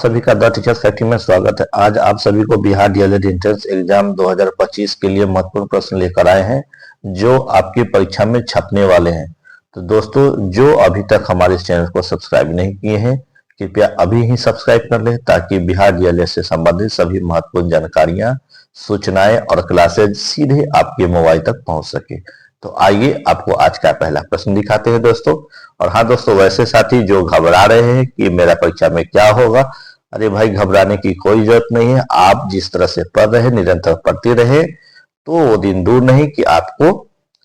सभी का the teachers factory में स्वागत है। आज आप सभी को बिहार डीएलएड एंट्रेंस एग्जाम 2025 के लिए महत्वपूर्ण प्रश्न लेकर आए हैं जो आपकी परीक्षा में छपने वाले हैं। तो दोस्तों, जो अभी तक हमारे इस चैनल को सब्सक्राइब नहीं किए हैं, कृपया अभी ही सब्सक्राइब कर लें ताकि बिहार डीएलएड से संबंधित सभी महत्वपूर्ण जानकारियां, सूचनाएं और क्लासेज सीधे आपके मोबाइल तक पहुंच सके। तो आइए आपको आज का पहला प्रश्न दिखाते हैं दोस्तों। और हाँ दोस्तों, वैसे साथी जो घबरा रहे हैं कि मेरा परीक्षा में क्या होगा, अरे भाई घबराने की कोई जरूरत नहीं है। आप जिस तरह से पढ़ रहे, निरंतर पढ़ते रहे तो वो दिन दूर नहीं कि आपको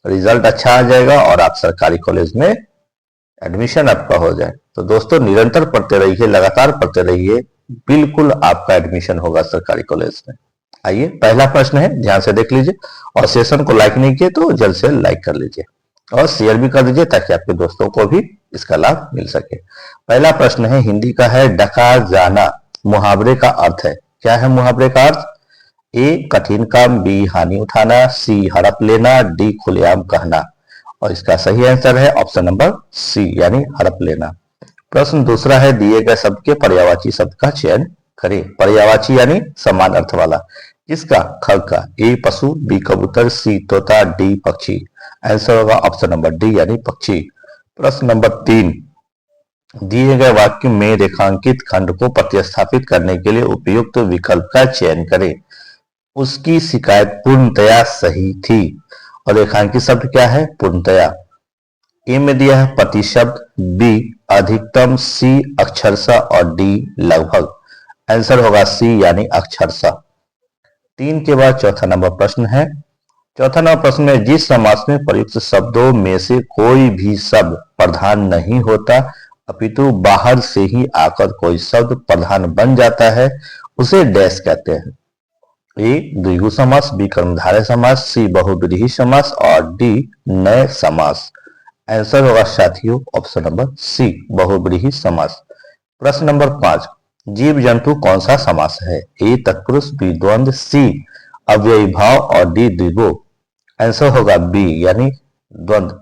रिजल्ट अच्छा आ जाएगा और आप सरकारी कॉलेज में एडमिशन आपका हो जाए। तो दोस्तों, निरंतर पढ़ते रहिए, लगातार पढ़ते रहिए, बिल्कुल आपका एडमिशन होगा सरकारी कॉलेज में। आइए, पहला प्रश्न है, ध्यान से देख लीजिए और सेशन को लाइक नहीं किए तो जल्द से लाइक कर लीजिए और शेयर भी कर दीजिए ताकि आपके दोस्तों को भी इसका लाभ मिल सके। पहला प्रश्न है, हिंदी का है, डका जाना मुहावरे का अर्थ है। क्या है मुहावरे का अर्थ? ए कठिन काम, बी हानि उठाना, सी हड़प लेना, डी खुलेआम कहना। और इसका सही आंसर है ऑप्शन नंबर सी यानी हड़प लेना। प्रश्न दूसरा है, दिए गए शब्द के पर्यायवाची शब्द का चयन करें। पर्यायवाची यानी समान अर्थ वाला। किसका? खग का। ए पशु, बी कबूतर, सी तोता, डी पक्षी। आंसर होगा ऑप्शन नंबर डी यानी पक्षी। प्रश्न नंबर 3, दिए गए वाक्य में रेखांकित खंड को प्रतिस्थापित करने के लिए उपयुक्त विकल्प का चयन करें। उसकी शिकायत पूर्णतया सही थी। और रेखांकित शब्द क्या है? पूर्णतया। ए में दिया है प्रतिशब्द, बी अधिकतम, सी अक्षरशः और डी लगभग। आंसर होगा सी यानी अक्षरशः। 3 के बाद चौथा नंबर प्रश्न है। चौथा नंबर प्रश्न में, जिस समास में प्रयुक्त शब्दों में से कोई भी शब्द प्रधान नहीं होता अपितु बाहर से ही आकर कोई शब्द प्रधान बन जाता है, उसे डैश कहते हैं। ए द्विगु समास, बी कर्मधारय समास, सी बहुव्रीहि समास और डी नए समास। आंसर होगा साथियों ऑप्शन नंबर सी बहुव्रीहि समास। प्रश्न नंबर 5, जीव जंतु कौन सा समास है? ए तत्पुरुष, बी द्वंद्व, सी अव्ययी भाव और डी द्विगु। आंसर होगा बी यानी द्वंद्व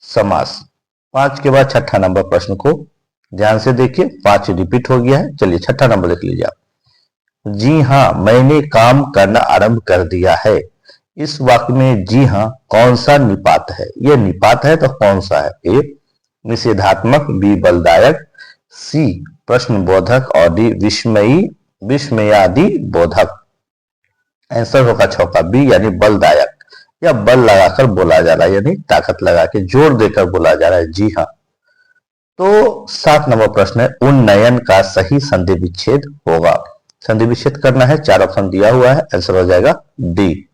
समास। 5 के बाद छठा नंबर प्रश्न को ध्यान से देखिए, 5 रिपीट हो गया है। चलिए छठा नंबर देख लीजिए आप। जी हाँ, मैंने काम करना आरंभ कर दिया है। इस वाक्य में जी हाँ कौन सा निपात है? ये निपात है तो कौन सा है? ए निषेधात्मक, बी बलदायक, सी प्रश्न बोधक और डी विस्मयादि बोधक। आंसर होगा चौका बी यानी बलदायक, या बल लगाकर बोला जा रहा है यानी ताकत लगा के जोर देकर बोला जा रहा है। जी हाँ। तो 7 नंबर प्रश्न है, उन्नयन का सही संधि विच्छेद होगा। संधि विच्छेद करना है, 4 ऑप्शन दिया हुआ है। आंसर हो जाएगा डी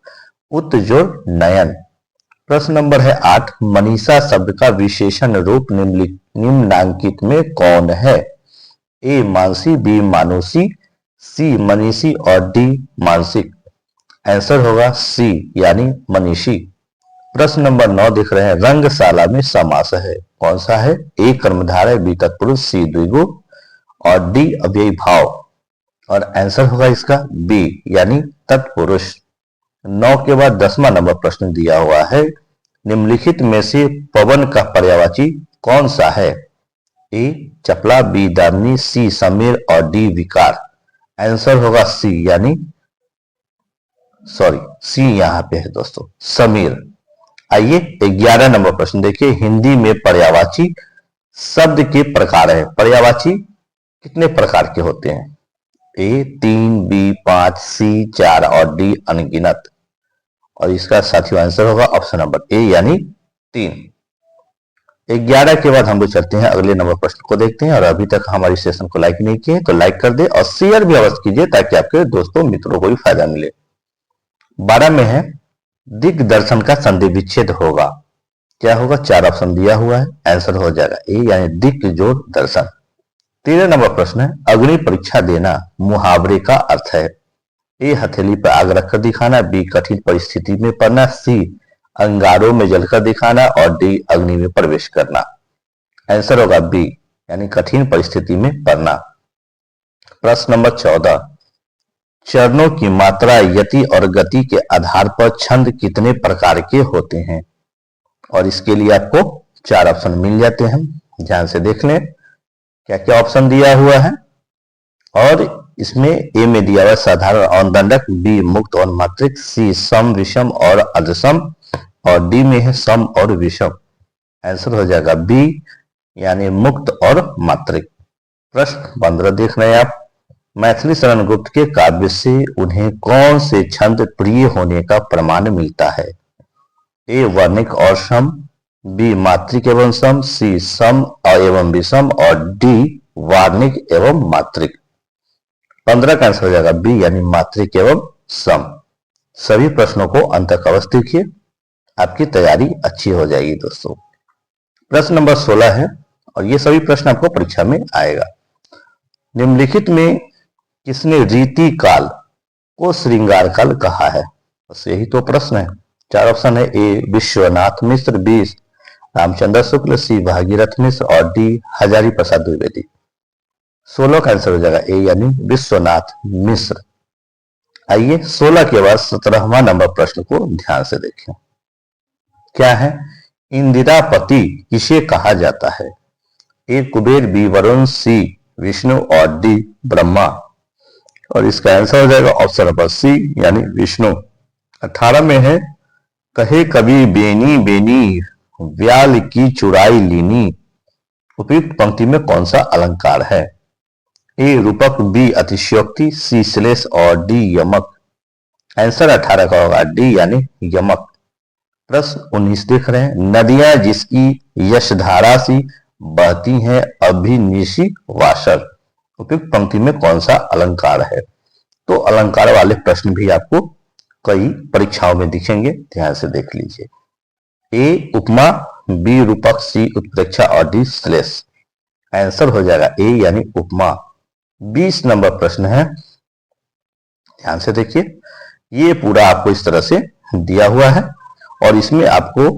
उत्जोड़ नयन। प्रश्न नंबर है 8, मनीषा शब्द का विशेषण रूप निम्नांकित में कौन है? ए मानसी, बी मानुसी, सी मनीषी और डी मानसिक। आंसर होगा सी यानी मनीषी। प्रश्न नंबर 9 दिख रहे हैं, रंगशाला में समास है, कौन सा है? ए कर्मधारय, बी तत्पुरुष, सी द्विगु और डी अव्ययी भाव। और आंसर होगा इसका बी यानी तत्पुरुष। 9 के बाद 10वां नंबर प्रश्न दिया हुआ है, निम्नलिखित में से पवन का पर्यायवाची कौन सा है? ए चपला, बी दामिनी, सी समीर और डी विकार। आंसर होगा सी यानी सी यहां पे है दोस्तों, समीर। आइए 11 नंबर प्रश्न देखिए, हिंदी में पर्यायवाची शब्द के प्रकार है। पर्यायवाची कितने प्रकार के होते हैं? ए 3, बी 5, सी 4 और डी अनगिनत। और इसका साथियों आंसर होगा ऑप्शन नंबर ए यानी 3। 11 के बाद हम लोग चलते हैं अगले नंबर प्रश्न को देखते हैं। और अभी तक हमारी सेशन को लाइक नहीं किए तो लाइक कर दे और शेयर भी अवश्य कीजिए ताकि आपके दोस्तों मित्रों को भी फायदा मिले। 12 में है, दिग्दर्शन का संधि विच्छेद होगा। क्या होगा? 4 ऑप्शन दिया हुआ है। आंसर हो जाएगा ए यानी दिक जोड़ दर्शन। 13 नंबर प्रश्न है, अग्नि परीक्षा देना मुहावरे का अर्थ है। ए हथेली पर आग रखकर दिखाना, बी कठिन परिस्थिति में पड़ना, सी अंगारों में जलकर दिखाना और डी अग्नि में प्रवेश करना। आंसर होगा बी यानी कठिन परिस्थिति में पड़ना। प्रश्न नंबर 14, चरणों की मात्रा, यति और गति के आधार पर छंद कितने प्रकार के होते हैं? और इसके लिए आपको 4 ऑप्शन मिल जाते हैं। ध्यान से देख लें क्या क्या ऑप्शन दिया हुआ है। और इसमें ए में दिया हुआ साधारण और दंडक, बी मुक्त और मात्रिक, सी सम विषम और अर्धसम, और डी में है सम और विषम। आंसर हो जाएगा बी यानी मुक्त और मात्रिक। प्रश्न 15 देख रहे हैं आप। मैथिली शरण गुप्त के काव्य से उन्हें कौन से छंद प्रिय होने का प्रमाण मिलता है? ए वर्णिक और सम, बी मात्रिक एवं सम, सी सम एवं विषम, और डी वार्णिक एवं मात्रिक। 15 का आंसर हो जाएगा बी यानी मात्रिक एवं सम। सभी प्रश्नों को अंत तक अवश्य देखिए, आपकी तैयारी अच्छी हो जाएगी दोस्तों। प्रश्न नंबर 16 है और ये सभी प्रश्न आपको परीक्षा में आएगा। निम्नलिखित में किसने रीति काल को श्रृंगार काल कहा है? बस यही तो प्रश्न है। 4 ऑप्शन है। ए विश्वनाथ मिश्र, बी रामचंद्र शुक्ल, सी भागीरथ मिश्र, और डी हजारी प्रसाद द्विवेदी। 16 का आंसर हो जाएगा ए यानी विश्वनाथ मिश्र। आइए 16 के बाद 17वां नंबर प्रश्न को ध्यान से देखें। क्या है? इंदिरापति किसे कहा जाता है? ए कुबेर, बी वरुण, सी विष्णु, और डी ब्रह्मा। और इसका आंसर हो जाएगा ऑप्शन नंबर सी यानी विष्णु। 18 में है, कहे कभी बेनी बेनी व्याल की चुराई लीनी। उपयुक्त पंक्ति में कौन सा अलंकार है? ए रूपक, बी अतिशयोक्ति, सी श्लेष, और डी यमक। आंसर 18 का होगा डी यानी यमक। प्रश्न 19 देख रहे हैं। नदियां जिसकी यशधारा सी बहती हैं अभिनिशी वासर। उपयुक्त पंक्ति में कौन सा अलंकार है? तो अलंकार वाले प्रश्न भी आपको कई परीक्षाओं में दिखेंगे, ध्यान से देख लीजिए। ए उपमा, बी रूपक, सी उत्प्रेक्षा, और डी श्लेष। आंसर हो जाएगा ए यानी उपमा। 20 नंबर प्रश्न है, ध्यान से देखिए। ये पूरा आपको इस तरह से दिया हुआ है और इसमें आपको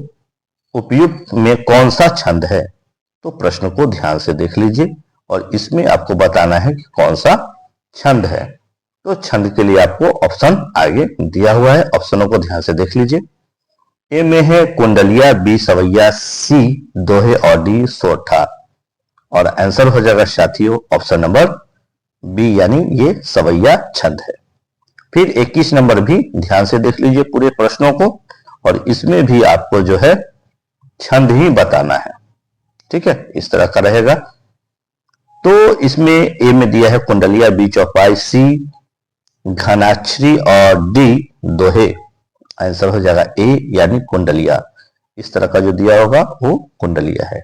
उपयुक्त में कौन सा छंद है, तो प्रश्न को ध्यान से देख लीजिए और इसमें आपको बताना है कि कौन सा छंद है। तो छंद के लिए आपको ऑप्शन आगे दिया हुआ है, ऑप्शनों को ध्यान से देख लीजिए। ए में है कुंडलिया, बी सवैया, सी दोहे, और डी सोठा। और आंसर हो जाएगा साथियों ऑप्शन नंबर बी यानी ये सवैया छंद है। फिर 21 नंबर भी ध्यान से देख लीजिए पूरे प्रश्नों को और इसमें भी आपको जो है छंद ही बताना है, ठीक है, इस तरह का रहेगा। तो इसमें ए में दिया है कुंडलिया, बी चौपाई, सी घनाक्षरी, और डी दोहे। आंसर हो जाएगा ए यानी कुंडलिया। इस तरह का जो दिया होगा वो कुंडलिया है।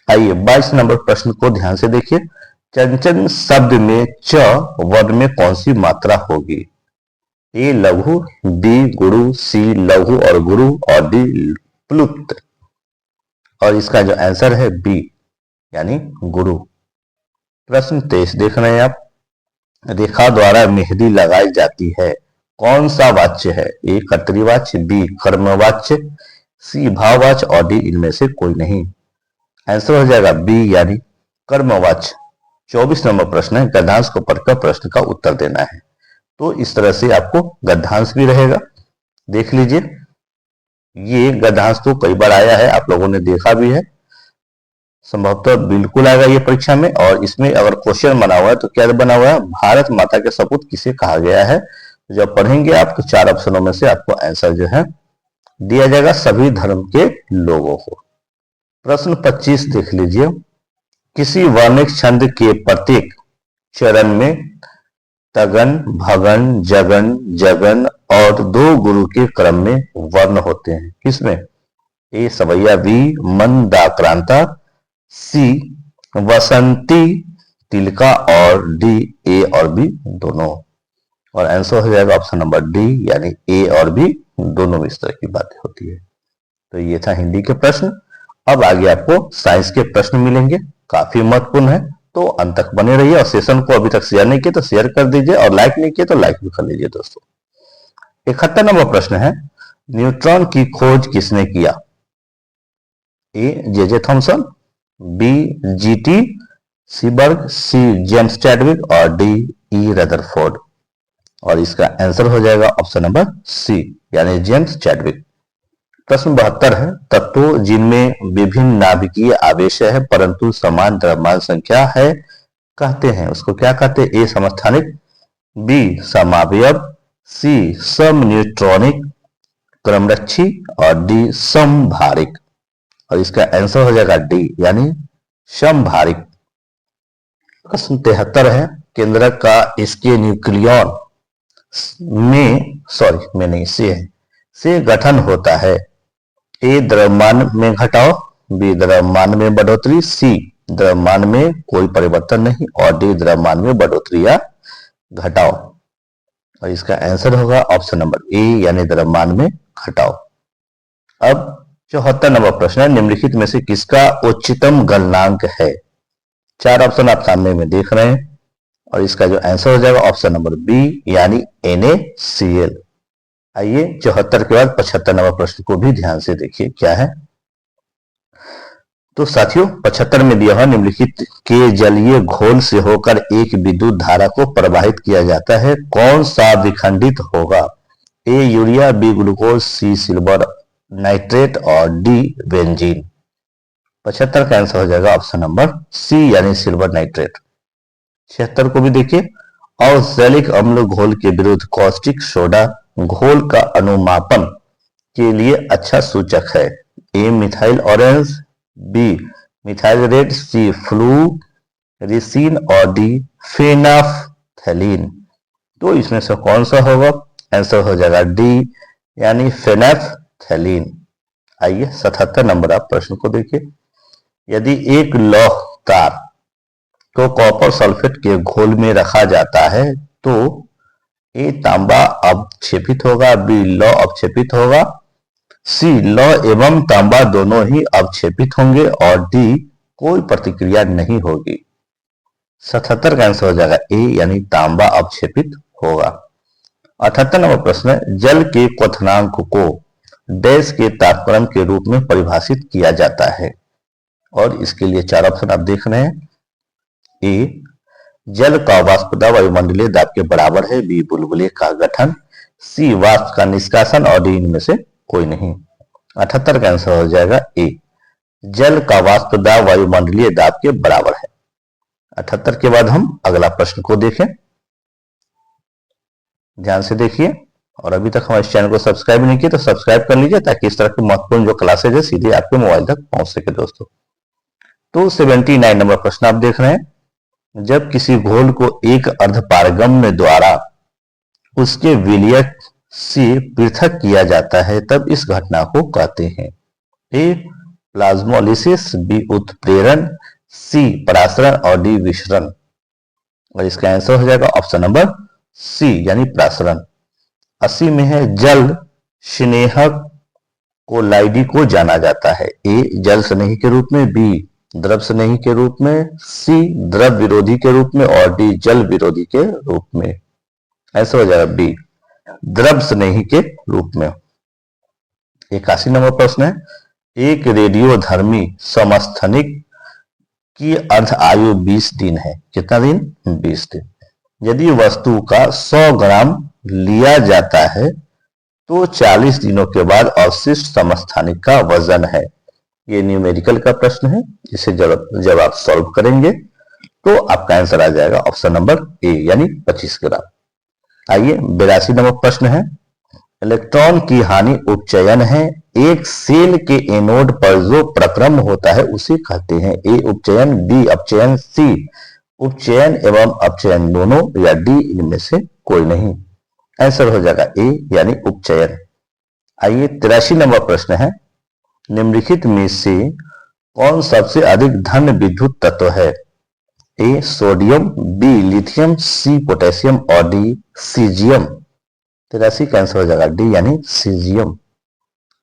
आइए 22 नंबर प्रश्न को ध्यान से देखिए। चंचन शब्द में च वर्ण में कौन सी मात्रा होगी? ए लघु, बी गुरु, सी लघु और गुरु, और डी प्लुत। और इसका जो आंसर है बी यानी गुरु। प्रश्न 23 देख रहे हैं आप। रेखा द्वारा मेहंदी लगाई जाती है, कौन सा वाच्य है? ए कर्तृवाच्य, बी कर्मवाच्य, सी भाववाच्य, और डी इनमें से कोई नहीं। आंसर हो जाएगा बी यानी कर्मवाच्य। 24 नंबर प्रश्न है, गद्यांश को पढ़कर प्रश्न का उत्तर देना है। तो इस तरह से आपको गद्यांश भी रहेगा, देख लीजिए। ये गद्यांश तो कई बार आया है, आप लोगों ने देखा भी है, संभवतः बिल्कुल आएगा ये परीक्षा में। और इसमें अगर क्वेश्चन बना हुआ है तो क्या बना हुआ है? भारत माता के सपूत किसे कहा गया है? जब पढ़ेंगे आप तो 4 ऑप्शनों में से आपको आंसर जो है दिया जाएगा, सभी धर्म के लोगों को। प्रश्न 25 देख लीजिए। किसी वर्णिक छंद के प्रत्येक चरण में तगन, भगन, जगन, जगन और 2 गुरु के क्रम में वर्ण होते हैं। किसमें? ए सवैया, बी मंदाक्रांता, सी वसंती तिलका, और डी ए और बी दोनों। और आंसर हो जाएगा ऑप्शन नंबर डी यानी ए और बी दोनों में इस तरह की बातें होती है। तो ये था हिंदी के प्रश्न। अब आगे आपको साइंस के प्रश्न मिलेंगे, काफी महत्वपूर्ण है, तो अंत तक बने रहिए। और सेशन को अभी तक शेयर नहीं किया तो शेयर कर दीजिए और लाइक नहीं किया तो लाइक भी कर लीजिए दोस्तों। 71 नंबर प्रश्न है, न्यूट्रॉन की खोज किसने किया? A J Thomson, B G T Seaborg, C James Chadwick, और डी ई रदरफोर्ड। और इसका आंसर हो जाएगा ऑप्शन नंबर सी यानी जेम्स चैडविक। प्रश्न 72 है, तत्वों जिनमें विभिन्न नाभिकीय आवेश है परंतु समान द्रव्यमान संख्या है कहते हैं, उसको क्या कहते हैं? ए समस्थानिक, बी समावयव, सी समन्यूट्रॉनिक क्रमरक्षी और डी समभारिक। और इसका आंसर हो जाएगा डी यानी समभारिक। प्रश्न 73 है, केंद्रक का इसके न्यूक्लियन में नहीं से गठन होता है। ए द्रव्यमान में घटाव, बी द्रव्यमान में बढ़ोतरी, सी द्रव्यमान में कोई परिवर्तन नहीं और डी द्रव्यमान में बढ़ोतरी या घटाव। और इसका आंसर होगा ऑप्शन नंबर ए यानी द्रव्यमान में घटाव। अब 74 नंबर प्रश्न है, निम्नलिखित में से किसका उच्चतम गलनांक है? 4 ऑप्शन आप सामने में देख रहे हैं और इसका जो आंसर हो जाएगा ऑप्शन नंबर बी यानी NaCl। आइए 74 के बाद 75 नंबर प्रश्न को भी ध्यान से देखिए क्या है। तो साथियों 75 में दिया हुआ, निम्नलिखित के जलीय घोल से होकर एक विद्युत धारा को प्रवाहित किया जाता है, कौन सा विखंडित होगा? A urea, B glucose, C silver nitrate और डी बेंजीन। 75 का आंसर हो जाएगा ऑप्शन नंबर सी यानी सिल्वर नाइट्रेट। 76 को भी देखिए, औषधलिक अम्ल घोल के विरुद्ध कॉस्टिक सोडा घोल का अनुमापन के लिए अच्छा सूचक है। A methyl orange, B methyl red, C fluorescein और डी फेनाफ्थैलीन। तो इसमें से कौन सा होगा? आंसर हो जाएगा डी यानी फेनाफ्थैलीन। आइए 77 नंबर आप प्रश्न को देखिए, यदि एक लौह तार को कॉपर सल्फेट के घोल में रखा जाता है तो ए तांबा अवक्षेपित होगा, बी लौह अवक्षेपित होगा, सी लौह एवं तांबा दोनों ही अवक्षेपित होंगे और डी कोई प्रतिक्रिया नहीं होगी। 77 का आंसर हो जाएगा ए यानी तांबा अवक्षेपित होगा। 78 नंबर प्रश्न है, जल के क्वथनांक को डैश के तापक्रम के रूप में परिभाषित किया जाता है। और इसके लिए 4 ऑप्शन आप देख रहे हैं। ए जल का वाष्प दाब वायुमंडलीय दाब के बराबर है, बी बुलबुले का गठन, सी वाष्प का निष्कासन और डी इनमें से कोई नहीं। 78 का आंसर हो जाएगा ए जल का वाष्प दाब वायुमंडलीय दाब के बराबर है। 78 के बाद हम अगला प्रश्न को देखें, ध्यान से देखिए। और अभी तक हमारे चैनल को सब्सक्राइब नहीं किया तो सब्सक्राइब कर लीजिए ताकि इस तरह की महत्वपूर्ण जो क्लासेज है सीधे आपके मोबाइल तक पहुंच सके दोस्तों। तो 79 नंबर प्रश्न आप देख रहे हैं, जब किसी घोल को एक अर्धपारगम्य द्वारा उसके विलयक से पृथक किया जाता है तब इस घटना को कहते हैं। ए प्लाज्मोलिसिस, बी उत्प्रेरण, सी परासरण और डी विसरण। और इसका आंसर हो जाएगा ऑप्शन नंबर सी यानी परासरण। 80 में है, जल स्नेहक कोलाइडी को जाना जाता है। ए जल स्नेही के रूप में, बी द्रव स्नेही के रूप में, सी द्रव विरोधी के रूप में और डी जल विरोधी के रूप में। ऐसा हो जाएगा बी द्रव स्नेही के रूप में। 81 नंबर प्रश्न है, एक रेडियोधर्मी समस्थनिक की अर्ध आयु 20 दिन है। कितना दिन? 20 दिन। यदि वस्तु का 100 ग्राम लिया जाता है तो 40 दिनों के बाद अवशिष्ट समस्थानिक का वजन है। ये न्यूमेरिकल का प्रश्न है, इसे जब आप सॉल्व करेंगे तो आपका आंसर आ जाएगा ऑप्शन नंबर ए यानी 25 ग्राम। आइए 82 नंबर प्रश्न है, इलेक्ट्रॉन की हानि उपचयन है। एक सेल के एनोड पर जो प्रक्रम होता है उसे कहते हैं। ए उपचयन, बी अपचयन, सी उपचयन एवं अपचयन दोनों या डी इनमें से कोई नहीं। आंसर हो जाएगा ए यानी उपचयन। आइए 83 नंबर प्रश्न है, निम्नलिखित में से कौन सबसे अधिक धन विद्युत तत्व है? A sodium, B lithium, C potassium और डी सीजियम। 83 का आंसर हो जाएगा डी यानी सीजियम।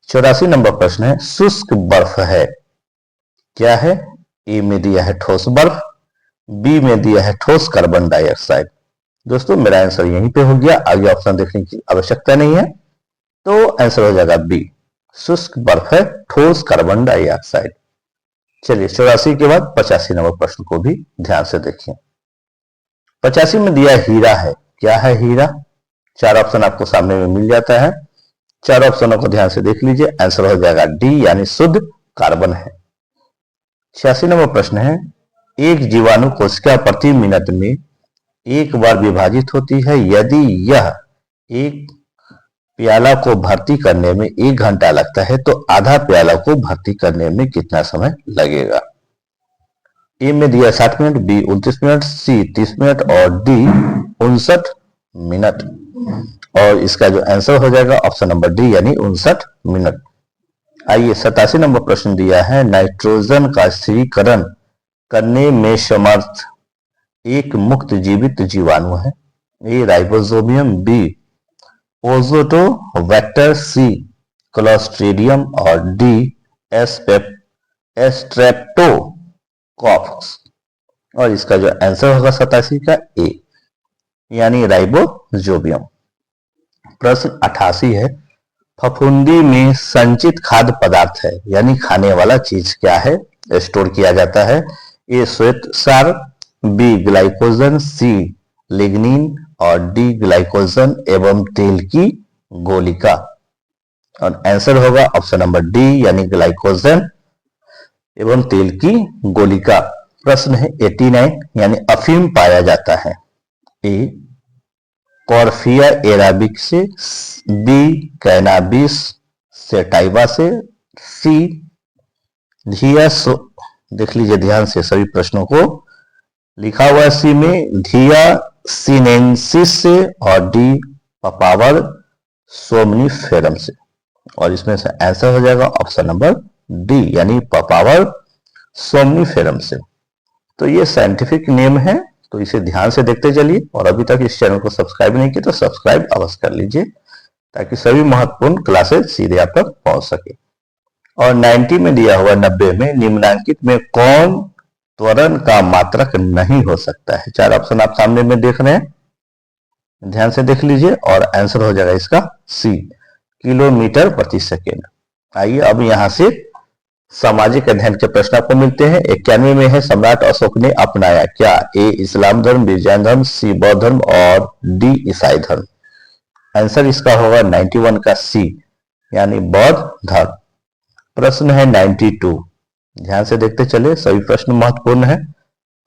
84 नंबर प्रश्न है, शुष्क बर्फ है क्या है? ए में दिया है ठोस बर्फ, बी में दिया है ठोस कार्बन डाइऑक्साइड। दोस्तों मेरा आंसर यहीं पे हो गया, आगे ऑप्शन देखने की आवश्यकता नहीं है, तो आंसर हो जाएगा बी शुष्क बर्फ है ठोस कार्बन डाइऑक्साइड। चलिए 84 के बाद 85 नंबर प्रश्न को भी ध्यान से देखिए। 85 में दिया हीरा है क्या है? हीरा 4 ऑप्शन आपको सामने में मिल जाता है, 4 ऑप्शनों को ध्यान से देख लीजिए। आंसर हो जाएगा डी यानी शुद्ध कार्बन है। 86 नंबर प्रश्न है, एक जीवाणु कोशिका प्रति मिनट में एक बार विभाजित होती है। यदि यह एक प्याला को भर्ती करने में 1 घंटा लगता है तो आधा प्याला को भर्ती करने में कितना समय लगेगा? ए में दिया 60 मिनट, बी 29 मिनट, सी 30 मिनट और डी 59 मिनट। और इसका जो आंसर हो जाएगा ऑप्शन नंबर डी यानी 59 मिनट। आइए 87 नंबर प्रश्न दिया है, नाइट्रोजन का स्थिरीकरण करने में समर्थ एक मुक्त जीवित जीवाणु है। ए राइबोसोमियम, बी ओजोटोबैक्टर, सी क्लोस्ट्रीडियम और डी स्ट्रेप्टोकॉकस। और इसका जो आंसर होगा 87 का ए यानी राइबोसोमियम। प्रश्न 88 है, फफूंदी में संचित खाद्य पदार्थ है यानी खाने वाला चीज क्या है, स्टोर किया जाता है? ए श्वेतसार, बी ग्लाइकोजन, सी लिग्निन और डी ग्लाइकोजन एवं तेल की गोलिका। और आंसर होगा ऑप्शन नंबर डी यानी ग्लाइकोजन एवं तेल की गोलिका। प्रश्न है 89, यानी अफीम पाया जाता है। ए कॉर्फिया एराबिक से, बी कैनाबिस सेटाइवा से, सी धिया देख लीजिए ध्यान से सभी प्रश्नों को, लिखा हुआ सी में धिया सिनेंसिस से और डी पपावर सोमनीफेरम से। और इसमें से आंसर हो जाएगा ऑप्शन नंबर डी यानी पपावर सोमनीफेरम से। तो ये साइंटिफिक नेम है, तो इसे ध्यान से देखते चलिए। और अभी तक इस चैनल को सब्सक्राइब नहीं किया तो सब्सक्राइब अवश्य कर लीजिए ताकि सभी महत्वपूर्ण क्लासेस सीधे आप तक पहुंच सके। और 90 में दिया हुआ 90 में निम्नलिखित में कौन त्वरण का मात्रक नहीं हो सकता है? 4 ऑप्शन आप सामने में देख रहे हैं, ध्यान से देख लीजिए और आंसर हो जाएगा इसका सी किलोमीटर प्रति सेकेंड। आइए अब यहां से सामाजिक अध्ययन के प्रश्न आपको मिलते हैं। 91 में है, सम्राट अशोक ने अपनाया क्या? ए इस्लाम धर्म, बी जैन धर्म, सी बौद्ध धर्म और डी ईसाई धर्म। आंसर इसका होगा 91 का सी यानी बौद्ध धर्म। प्रश्न है 92, ध्यान से देखते चले, सभी प्रश्न महत्वपूर्ण है।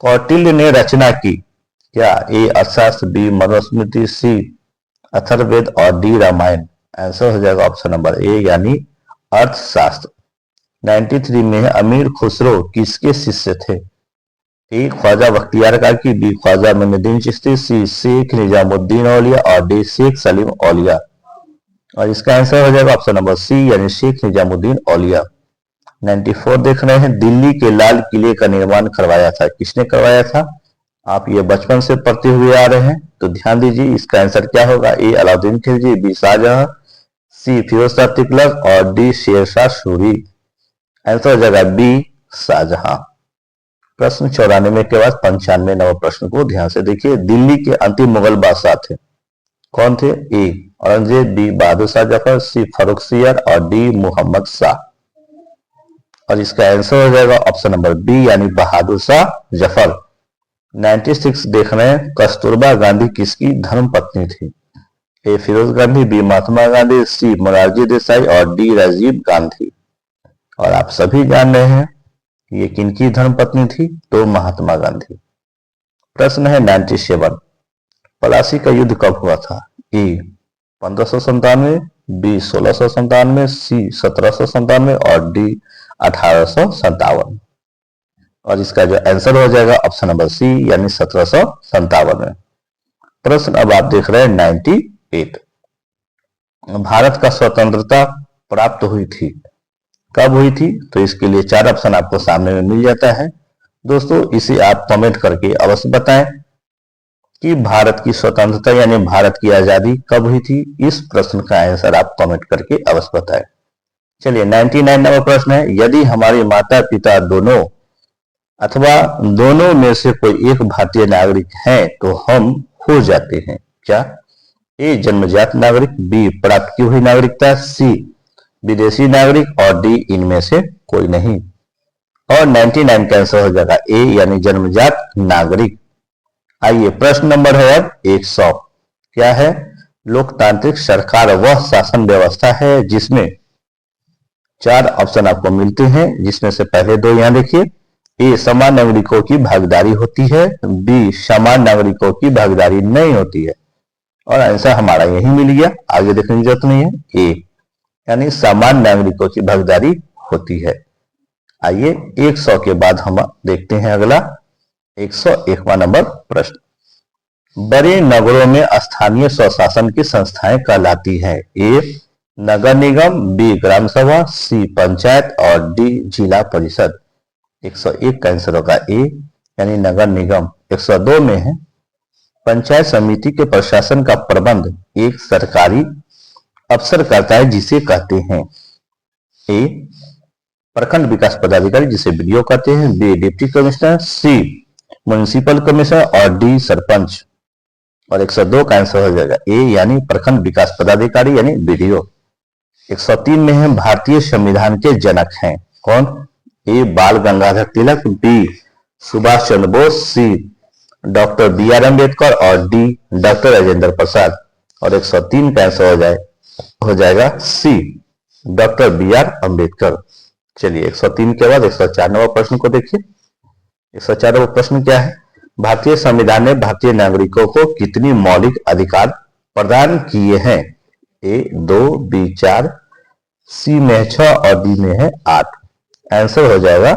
कौटिल्य ने रचना की क्या? ए अर्थशास्त्र, बी मनुस्मृति, सी अथर्ववेद और डी रामायण। आंसर हो जाएगा ऑप्शन नंबर ए यानी अर्थशास्त्र। 93 में है, अमीर खुसरो किसके शिष्य थे? ए ख्वाजा बख्तियार काकी, बी ख्वाजा मोइनुद्दीन चिश्ती, सी शेख निजामुद्दीन औलिया और डी शेख सलीम औलिया। और इसका आंसर हो जाएगा ऑप्शन नंबर सी यानी शेख निजामुद्दीन औलिया। 94 देख रहे हैं, दिल्ली के लाल किले का निर्माण करवाया था, किसने करवाया था? आप ये बचपन से पढ़ते हुए आ रहे हैं तो ध्यान दीजिए, इसका आंसर क्या होगा? ए अलाउद्दीन खिलजी, बी शाहजहां, सी फिरोज शाह तुगलक और डी शेरशाह सूरी। आंसर हो जाएगा बी शाहजहां। प्रश्न 94 के बाद 95 नंबर प्रश्न को ध्यान से देखिए। दिल्ली के अंतिम मुगल बादशाह थे, कौन थे? ए औरंगजेब, बी बहादुर शाह जफर, सी फर्रुखसियर और डी मोहम्मद शाह। और इसका आंसर हो जाएगा ऑप्शन नंबर बी यानी बहादुर शाह जफर। 96 देख रहे हैं, कस्तूरबा गांधी किसकी धर्म पत्नी थी? ए फिरोज गांधी, बी महात्मा गांधी, सी मोरारजी देसाई और डी राजीव गांधी। और आप सभी जान रहे हैं ये किनकी धर्म पत्नी थी? तो महात्मा गांधी। प्रश्न है 97, पलासी का युद्ध कब हुआ था? ए 1597, बी 1697, सी 1797 और डी 1857। और इसका जो आंसर हो जाएगा ऑप्शन नंबर सी यानी 1757। प्रश्न अब आप देख रहे हैं 98, भारत का स्वतंत्रता प्राप्त हुई थी, कब हुई थी? तो इसके लिए 4 ऑप्शन आपको सामने में मिल जाता है। दोस्तों इसे आप कमेंट करके अवश्य बताएं कि भारत की स्वतंत्रता यानी भारत की आजादी कब हुई थी। इस प्रश्न का आंसर आप कमेंट करके अवश्य बताएं। चलिए 99 नंबर प्रश्न है, यदि हमारे माता पिता दोनों अथवा दोनों में से कोई एक भारतीय नागरिक है तो हम हो जाते हैं क्या? ए जन्मजात नागरिक, बी प्राप्त की हुई नागरिकता, सी विदेशी नागरिक और डी इनमें से कोई नहीं। और 99 का आंसर हो जाएगा ए यानी जन्मजात नागरिक। आइए प्रश्न नंबर है अब 100, क्या है? लोकतांत्रिक सरकार वह शासन व्यवस्था है जिसमें 4 ऑप्शन आपको मिलते हैं, जिसमें से पहले 2 यहां देखिए, ए समान नागरिकों की भागीदारी होती है, बी समान नागरिकों की भागीदारी नहीं होती है। और आंसर हमारा यही मिल गया, आगे देखने की जरूरत नहीं है। ए यानी समान नागरिकों की भागीदारी होती है। आइए 100 के बाद हम देखते हैं अगला 101वां नंबर प्रश्न। बड़े नगरों में स्थानीय स्वशासन की संस्थाएं कहलाती हैं। ए नगर निगम, बी ग्राम सभा, सी पंचायत और डी जिला परिषद। 101 का आंसर होगा ए यानी नगर निगम। 102 में है पंचायत समिति के प्रशासन का प्रबंध एक सरकारी अफसर करता है जिसे कहते हैं। ए प्रखंड विकास पदाधिकारी जिसे बीडीओ कहते हैं, बी डिप्टी कमिश्नर, सी म्युनिसिपल कमिश्नर और डी सरपंच। और 102 का आंसर हो जाएगा ए यानी प्रखंड विकास पदाधिकारी यानी बीडीओ। 103 में है भारतीय संविधान के जनक हैं कौन। A Bal Gangadhar Tilak, B Subhash Chandra Bose, C doctor B R Ambedkar और डी डॉक्टर राजेंद्र प्रसाद। और 103 का आंसर हो जाएगा सी डॉक्टर बी आर अम्बेडकर। चलिए 103 के बाद 104वां प्रश्न को देखिए। 104वां प्रश्न क्या है। भारतीय संविधान ने भारतीय नागरिकों को कितनी मौलिक अधिकार प्रदान किए हैं। ए 2, बी 4, सी में 6 और डी में है 8। आंसर हो जाएगा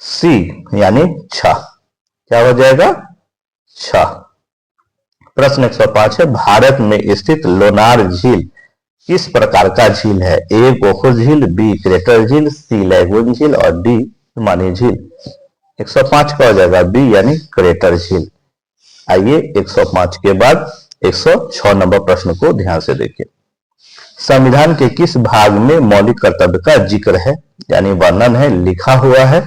सी यानी 6। क्या हो जाएगा 6। प्रश्न 105 है भारत में स्थित लोनार झील किस प्रकार का झील है। ए गोखुर झील, बी क्रेटर झील, सी लैगून झील और डी मानी झील। 105 का हो जाएगा बी यानी क्रेटर झील। आइए 105 के बाद 106 नंबर प्रश्न को ध्यान से देखिए। संविधान के किस भाग में मौलिक कर्तव्य का जिक्र है यानी वर्णन है लिखा हुआ है।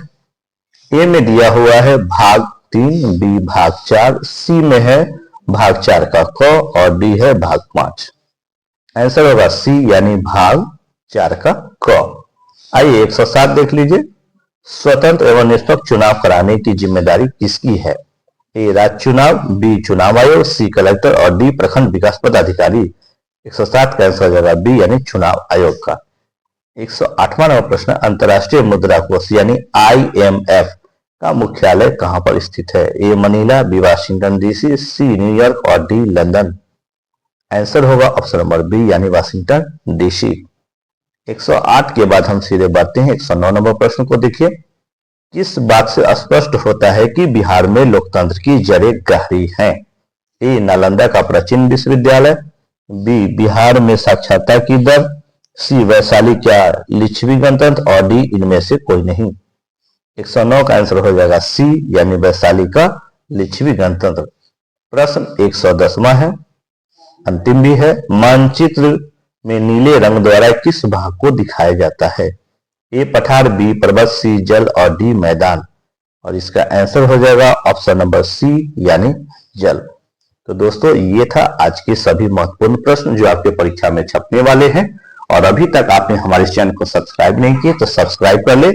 ए में दिया हुआ है भाग 3, बी भाग 4, सी में है भाग 4 का क और डी है भाग 5। आंसर होगा सी यानी भाग 4 का क। आइए 107 देख लीजिए। स्वतंत्र एवं निष्पक्ष चुनाव कराने की जिम्मेदारी किसकी है। ए राज्य चुनाव, बी चुनाव आयोग, सी कलेक्टर और डी प्रखंड विकास पदाधिकारी। 107 का आंसर हो जाएगा बी यानी चुनाव आयोग का। 108वां नंबर प्रश्न अंतरराष्ट्रीय मुद्रा कोष यानी IMF का मुख्यालय कहां पर स्थित है। A Manila, B Washington DC, C New York और डी लंदन। आंसर होगा ऑप्शन नंबर बी यानी वाशिंगटन डीसी। 108 के बाद हम सीधे बढ़ते हैं 109 नंबर प्रश्न को देखिए। किस बात से स्पष्ट होता है कि बिहार में लोकतंत्र की जड़ें गहरी हैं। ए नालंदा का प्राचीन विश्वविद्यालय, बी बिहार में साक्षरता की दर, सी वैशाली का लिच्छवी गणतंत्र और डी इनमें से कोई नहीं। 109 का आंसर हो जाएगा सी यानी वैशाली का लिच्छवी गणतंत्र। प्रश्न 110वां है, अंतिम भी है। मानचित्र में नीले रंग द्वारा किस भाग को दिखाया जाता है। ए पठार, बी पर्वत, सी जल और डी मैदान। और इसका आंसर हो जाएगा ऑप्शन नंबर सी यानी जल। तो दोस्तों ये था आज के सभी महत्वपूर्ण प्रश्न जो आपके परीक्षा में छपने वाले हैं। और अभी तक आपने हमारे चैनल को सब्सक्राइब नहीं किए तो सब्सक्राइब कर ले।